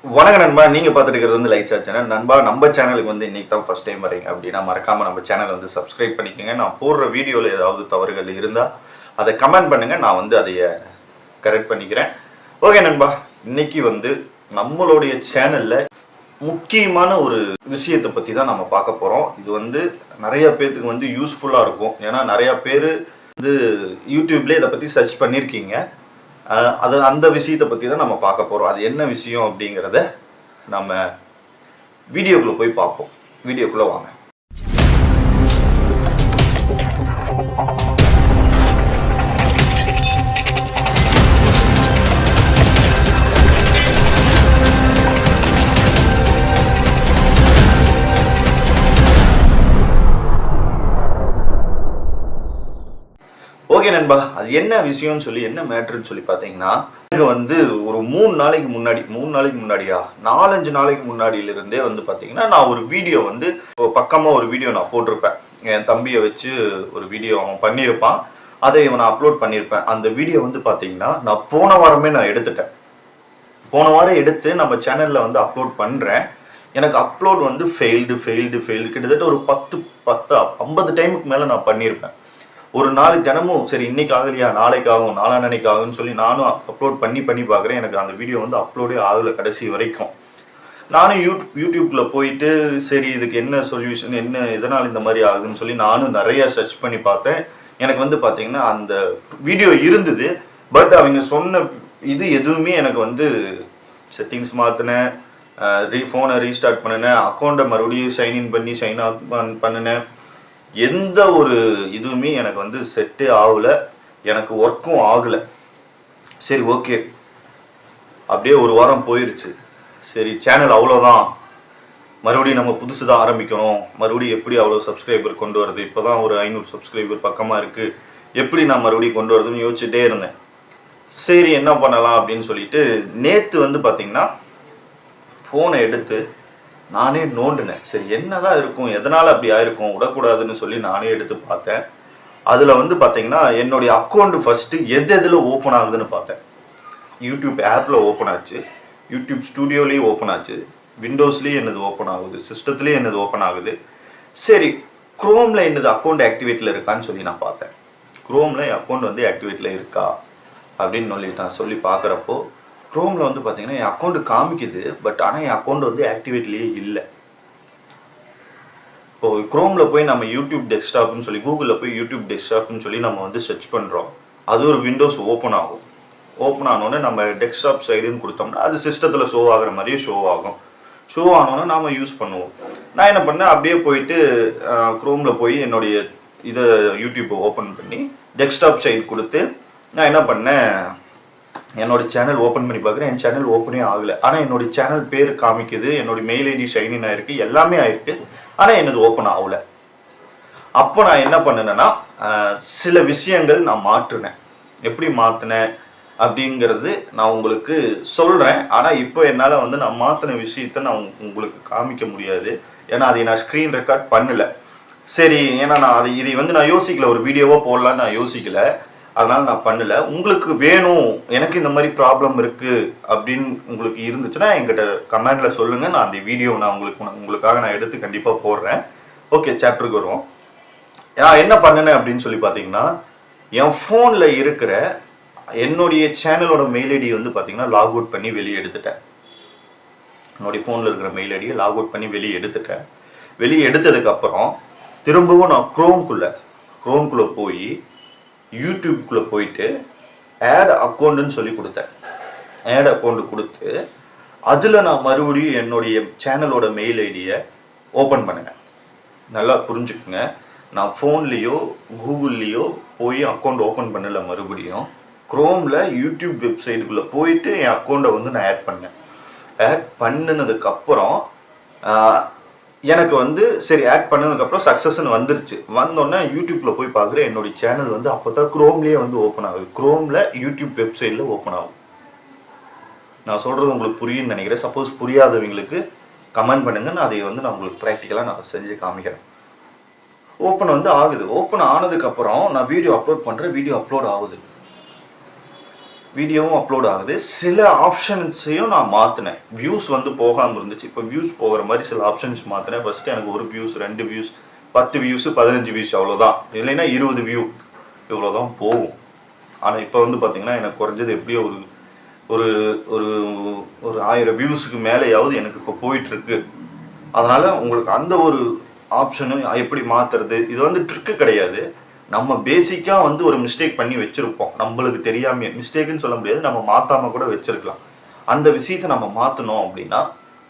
வணக்கம் நண்பா, நீங்க பார்த்துட்டு இருக்கிறது வந்து லைட் சாட் சேனல். நண்பா, நம்ம சேனலுக்கு வந்து இன்னைக்கு தான் ஃபர்ஸ்ட் டைம் வரீங்க அப்படின்னா மறக்காம நம்ம சேனல் வந்து சப்ஸ்கிரைப் பண்ணிக்கோங்க. நான் போடுற வீடியோவில் ஏதாவது தவறுகள் இருந்தால் அதை கமெண்ட் பண்ணுங்க, நான் வந்து அதைய கரெக்ட் பண்ணிக்கிறேன். ஓகே நண்பா, இன்னைக்கு வந்து நம்மளுடைய சேனல்ல முக்கியமான ஒரு விஷயத்தை பற்றி தான் நம்ம பார்க்க போகிறோம். இது வந்து நிறைய பேர்த்துக்கு வந்து யூஸ்ஃபுல்லாக இருக்கும். ஏன்னா நிறைய பேர் வந்து யூடியூப்லேயே இதை பற்றி சர்ச் பண்ணியிருக்கீங்க. அது அந்த விஷயத்தை பற்றி தான் நம்ம பார்க்க போகிறோம். அது என்ன விஷயம் அப்படிங்கிறத நம்ம வீடியோக்குள்ளே போய் பார்ப்போம். வீடியோக்குள்ளே வாங்க. ஓகே நண்பா, அது என்ன விஷயம்னு சொல்லி என்ன மேட்ருன்னு சொல்லி பார்த்தீங்கன்னா, எனக்கு வந்து ஒரு 3 நாளைக்கு முன்னாடியா 4-5 நாளைக்கு முன்னாடியிலிருந்தே வந்து பார்த்தீங்கன்னா, நான் ஒரு வீடியோ வந்து பக்கமாக ஒரு வீடியோ நான் போட்டிருப்பேன். என் தம்பியை வச்சு ஒரு வீடியோ அவன் பண்ணியிருப்பான். அதை நான் அப்லோட் பண்ணியிருப்பேன். அந்த வீடியோ வந்து பார்த்தீங்கன்னா, நான் போன வாரமே நான் எடுத்துட்டேன். போன வாரம் எடுத்து நம்ம சேனலில் வந்து அப்லோட் பண்ணுறேன். எனக்கு அப்லோட் வந்து ஃபெயில்டு கிட்டத்தட்ட ஒரு 50 டைமுக்கு மேலே நான் பண்ணியிருப்பேன். ஒரு நாள் தினமும் சரி இன்னைக்கு ஆகலையா, நாளைக்கு ஆகும், நாளான்னைக்கு ஆகும்னு சொல்லி நானும் அப்லோட் பண்ணி பார்க்குறேன். எனக்கு அந்த வீடியோ வந்து அப்லோடே ஆகலை கடைசி வரைக்கும். நானும் யூடியூப்ல போயிட்டு சரி இதுக்கு என்ன சொல்யூஷன், என்ன எதனால் இந்த மாதிரி ஆகுதுன்னு சொல்லி நானும் நிறைய சர்ச் பண்ணி பார்த்தேன். எனக்கு வந்து பார்த்தீங்கன்னா அந்த வீடியோ இருந்தது. பட் அவங்க சொன்ன இது எதுவுமே எனக்கு வந்து செட்டிங்ஸ் மாற்றினேன், ஃபோனை ரீஸ்டார்ட் பண்ணினேன், அக்கௌண்ட்டை மறுபடியும் சைன்இன் பண்ணி சைன் அவுட் பண்ணினேன். எந்த ஒரு இதுவுமே எனக்கு வந்து செட்டே ஆகலை, எனக்கு ஒர்க்கும் ஆகலை. சரி ஓகே, அப்படியே ஒரு வாரம் போயிடுச்சு. சரி சேனல் அவ்வளோதான், மறுபடியும் நம்ம புதுசு தான் ஆரம்பிக்கணும், மறுபடியும் எப்படி அவ்வளோ சப்ஸ்கிரைபர் கொண்டு வரது, இப்போ தான் ஒரு 500 சப்ஸ்கிரைபர் பக்கமாக இருக்குது, எப்படி நான் மறுபடியும் கொண்டு வரதுன்னு யோசிச்சுட்டே இருந்தேன். சரி என்ன பண்ணலாம் அப்படின்னு சொல்லிட்டு நேற்று வந்து பார்த்திங்கன்னா ஃபோனை எடுத்து நானே நோண்டினேன். சரி என்னதான் இருக்கும், எதனால் அப்படி ஆயிருக்கும், விடக்கூடாதுன்னு சொல்லி நானே எடுத்து பார்த்தேன். அதில் வந்து பார்த்தீங்கன்னா என்னுடைய அக்கௌண்ட் ஃபஸ்ட்டு எதில் ஓப்பன் ஆகுதுன்னு பார்த்தேன். யூடியூப் ஆப்பில் ஓப்பன் ஆச்சு, யூடியூப் ஸ்டூடியோலேயும் ஓப்பன் ஆச்சு, விண்டோஸ்லேயும் என்னது ஓப்பன் ஆகுது, சிஸ்டத்துலேயும் என்னது ஓப்பன் ஆகுது. சரி க்ரோமில் என்னது அக்கௌண்ட் ஆக்டிவேட்டில் இருக்கான்னு சொல்லி நான் பார்த்தேன். க்ரோமில் என் அக்கௌண்ட் வந்து ஆக்டிவேட்டில் இருக்கா அப்படின்னு நான் சொல்லி பார்க்குறப்போ க்ரோமில் வந்து பார்த்தீங்கன்னா என் அக்கௌண்ட் காமிக்குது. பட் ஆனால் என் அக்கௌண்ட் வந்து ஆக்டிவேட்லேயே இல்லை. இப்போது க்ரோமில் போய் நம்ம யூடியூப் டெஸ்க்டாப்னு சொல்லி கூகுளில் போய் யூடியூப் டெஸ்க்டாப்னு சொல்லி நம்ம வந்து சர்ச் பண்ணுறோம். அது ஒரு விண்டோஸ் ஓப்பன் ஆகும். ஓப்பன் ஆனோடனே நம்ம டெஸ்க்டாப் சைடுன்னு கொடுத்தோம்னா அது சிஸ்டத்தில் ஷோ ஆகிற மாதிரியே ஷோ ஆகும். ஷோ ஆனோன்னா நாம் யூஸ் பண்ணுவோம். நான் என்ன பண்ணேன், அப்படியே போயிட்டு க்ரோமில் போய் என்னுடைய இதை யூடியூப்பை ஓப்பன் பண்ணி டெஸ்க்டாப் சைடு கொடுத்து நான் என்ன பண்ணேன், என்னோட சேனல் ஓப்பன் பண்ணி பார்க்குறேன். என் சேனல் ஓப்பனே ஆகலை. ஆனால் என்னுடைய சேனல் பேர் காமிக்குது, என்னுடைய மெயில் ஐடி சைன்இன் ஆயிருக்கு, எல்லாமே ஆயிருக்கு. ஆனால் என்னது ஓப்பன் ஆகலை. அப்போ நான் என்ன பண்ணேன்னா சில விஷயங்கள் நான் மாற்றினேன். எப்படி மாற்றினேன் அப்படிங்கிறது நான் உங்களுக்கு சொல்கிறேன். ஆனால் இப்போ என்னால் வந்து நான் மாற்றின விஷயத்த நான் உங்களுக்கு காமிக்க முடியாது. ஏன்னா அதை நான் ஸ்க்ரீன் ரெக்கார்ட் பண்ணலை. சரி, ஏன்னா நான் இதை வந்து நான் யோசிக்கல, ஒரு வீடியோவாக போடலான்னு நான் யோசிக்கலை, அதனால் நான் பண்ணலை. உங்களுக்கு வேணும் எனக்கு இந்த மாதிரி ப்ராப்ளம் இருக்குது அப்படின்னு உங்களுக்கு இருந்துச்சுன்னா என்கிட்ட கமெண்டில் சொல்லுங்கள். நான் அந்த வீடியோ நான் உங்களுக்காக நான் எடுத்து கண்டிப்பாக போடுறேன். ஓகே, சாப்டருக்கு வருவோம். நான் என்ன பண்ணினேன் அப்படின்னு சொல்லி பார்த்தீங்கன்னா, என் ஃபோனில் இருக்கிற என்னுடைய சேனலோட மெயில் ஐடி வந்து பார்த்தீங்கன்னா லாக் அவுட் பண்ணி வெளியே எடுத்துட்டேன். என்னுடைய ஃபோனில் இருக்கிற மெயில் ஐடியை லாக் அவுட் பண்ணி வெளியே எடுத்துட்டேன். வெளியே எடுத்ததுக்கப்புறம் திரும்பவும் நான் க்ரோம்குள்ளே போய் யூடியூப்குள்ளே போயிட்டு ஆட் அக்கௌண்ட்டுன்னு சொல்லி கொடுத்தேன். ஆட் அக்கௌண்ட் கொடுத்து அதில் நான் மறுபடியும் என்னுடைய சேனலோட மெயில் ஐடியை ஓப்பன் பண்ணினேன். நல்லா புரிஞ்சுக்குங்க, நான் ஃபோன்லேயோ கூகுள்லேயோ போய் அக்கௌண்ட் ஓப்பன் பண்ணலை. மறுபடியும் க்ரோமில் யூடியூப் வெப்சைட்டுக்குள்ளே போயிட்டு என் அக்கௌண்ட்டை வந்து நான் ஆட் பண்ணேன். ஆட் பண்ணினதுக்கப்புறம் எனக்கு வந்து சரி ஆட் பண்ணதுக்கப்புறம் சக்ஸஸ்ன்னு வந்துருச்சு. வந்தோடனே யூடியூப்பில் போய் பார்க்குறேன், என்னுடைய சேனல் வந்து அப்போ தான் க்ரோம்லேயே வந்து ஓப்பன் ஆகுது. க்ரோமில் யூடியூப் வெப்சைட்டில் ஓப்பன் ஆகும். நான் சொல்கிறது உங்களுக்கு புரியுன்னு நினைக்கிறேன். சப்போஸ் புரியாதவங்களுக்கு கமெண்ட் பண்ணுங்கள், நான் அதை வந்து நான் உங்களுக்கு ப்ராக்டிக்கலாக நான் செஞ்சு காமிக்கிறேன். ஓப்பன் வந்து ஆகுது. ஓப்பன் ஆனதுக்கப்புறம் நான் வீடியோ அப்லோட் பண்ணுறேன், வீடியோ அப்லோட் ஆகுது. வீடியோவும் அப்லோட் ஆகுது. சில ஆப்ஷன்ஸையும் நான் மாற்றினேன். வியூஸ் வந்து போகாமல் இருந்துச்சு. இப்போ வியூஸ் போகிற மாதிரி சில ஆப்ஷன்ஸ் மாற்றினேன். ஃபஸ்ட்டு எனக்கு 1 வியூஸ் 2 வியூஸ் 10 வியூஸு 15 வியூஸ் அவ்வளோதான், இல்லைன்னா 20 வியூ இவ்வளோதான் போகும். ஆனால் இப்போ வந்து பார்த்திங்கன்னா எனக்கு குறைஞ்சது எப்படியோ ஒரு ஒரு ஒரு ஒரு 1000 வியூஸுக்கு மேலேயாவது எனக்கு இப்போ போயிட்டுருக்கு. அதனால் உங்களுக்கு அந்த ஒரு ஆப்ஷனு எப்படி மாற்றுறது, இது வந்து ட்ரிக்கு கிடையாது. நம்ம பேசிக்காக வந்து ஒரு மிஸ்டேக் பண்ணி வச்சுருப்போம், நம்மளுக்கு தெரியாமே. மிஸ்டேக்குன்னு சொல்ல முடியாது, நம்ம மாற்றாமல் கூட வச்சுருக்கலாம். அந்த விஷயத்தை நம்ம மாற்றணும் அப்படின்னா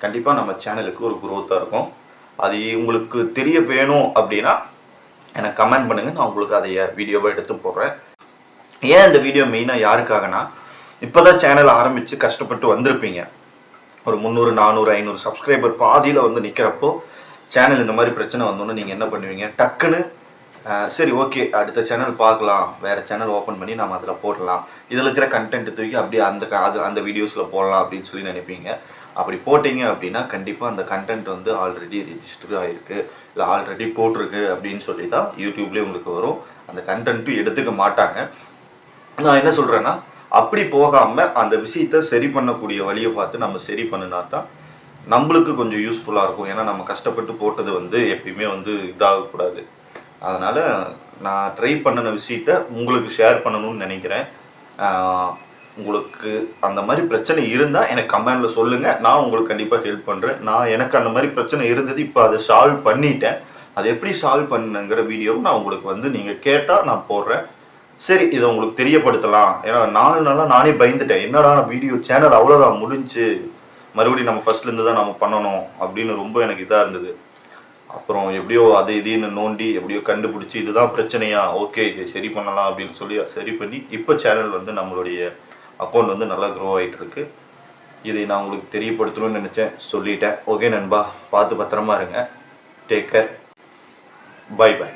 கண்டிப்பாக நம்ம சேனலுக்கு ஒரு குரோத்தாக இருக்கும். அது உங்களுக்கு தெரிய வேணும் அப்படின்னா எனக்கு கமெண்ட் பண்ணுங்கள், நான் உங்களுக்கு அதை வீடியோவை எடுத்து போடுறேன். ஏன் இந்த வீடியோ மெயினாக யாருக்காகனா, இப்போ தான் சேனல் ஆரம்பித்து கஷ்டப்பட்டு வந்திருப்பீங்க. ஒரு 300 400 500 சப்ஸ்கிரைபர் பாதியில் வந்து நிற்கிறப்போ சேனல் இந்த மாதிரி பிரச்சனை வந்தோன்னு நீங்கள் என்ன பண்ணுவீங்க, டக்குன்னு சரி ஓகே அடுத்த சேனல் பார்க்கலாம், வேறு சேனல் ஓப்பன் பண்ணி நம்ம அதில் போடலாம், இதில் இருக்கிற கண்டென்ட் தூக்கி அப்படியே அந்த வீடியோஸில் போடலாம் அப்படின்னு சொல்லி நினைப்பீங்க. அப்படி போட்டிங்க அப்படின்னா கண்டிப்பாக அந்த கண்டென்ட் வந்து ஆல்ரெடி ரெஜிஸ்டர் ஆகிருக்கு, இல்லை ஆல்ரெடி போட்டிருக்கு அப்படின்னு சொல்லி தான் யூடியூப்லேயே உங்களுக்கு வரும். அந்த கண்டென்ட்டும் எடுத்துக்க மாட்டாங்க. நான் என்ன சொல்கிறேன்னா, அப்படி போகாமல் அந்த விஷயத்தை சரி பண்ணக்கூடிய வழியை பார்த்து நம்ம சரி பண்ணினா தான் நம்மளுக்கு கொஞ்சம் யூஸ்ஃபுல்லாக இருக்கும். ஏன்னா நம்ம கஷ்டப்பட்டு போட்டது வந்து எப்பயுமே வந்து இதாகக்கூடாது. அதனால் நான் ட்ரை பண்ணின விஷயத்த உங்களுக்கு ஷேர் பண்ணணும்னு நினைக்கிறேன். உங்களுக்கு அந்த மாதிரி பிரச்சனை இருந்தால் எனக்கு கமெண்டில் சொல்லுங்கள், நான் உங்களுக்கு கண்டிப்பாக ஹெல்ப் பண்ணுறேன். எனக்கு அந்த மாதிரி பிரச்சனை இருந்தது, இப்போ அதை சால்வ் பண்ணிட்டேன். அதை எப்படி சால்வ் பண்ணுங்கிற வீடியோவும் நான் உங்களுக்கு வந்து நீங்கள் கேட்டால் நான் போடுறேன். சரி, இதை உங்களுக்கு தெரியப்படுத்தலாம். ஏன்னா 4 நாளாக நானே பயந்துட்டேன், என்னடா வீடியோ சேனல் அவ்வளோதான் முடிஞ்சு, மறுபடியும் நம்ம ஃபஸ்ட்லேருந்து தான் நம்ம பண்ணணும் அப்படின்னு ரொம்ப எனக்கு இதாக இருந்தது. அப்புறம் எப்படியோ அதை இதைன்னு நோண்டி எப்படியோ கண்டுபிடிச்சி இதுதான் பிரச்சனையா, ஓகே இதை சரி பண்ணலாம் அப்படின்னு சொல்லி சரி பண்ணி இப்போ சேனல் வந்து நம்மளுடைய அக்கௌண்ட் வந்து நல்லா க்ரோ ஆகிட்டு இருக்கு. இதை நான் உங்களுக்கு தெரியப்படுத்தணும்னு நினச்சேன், சொல்லிட்டேன். ஓகே நண்பா, பார்த்து பத்திரமா இருங்க. Take care. Bye by.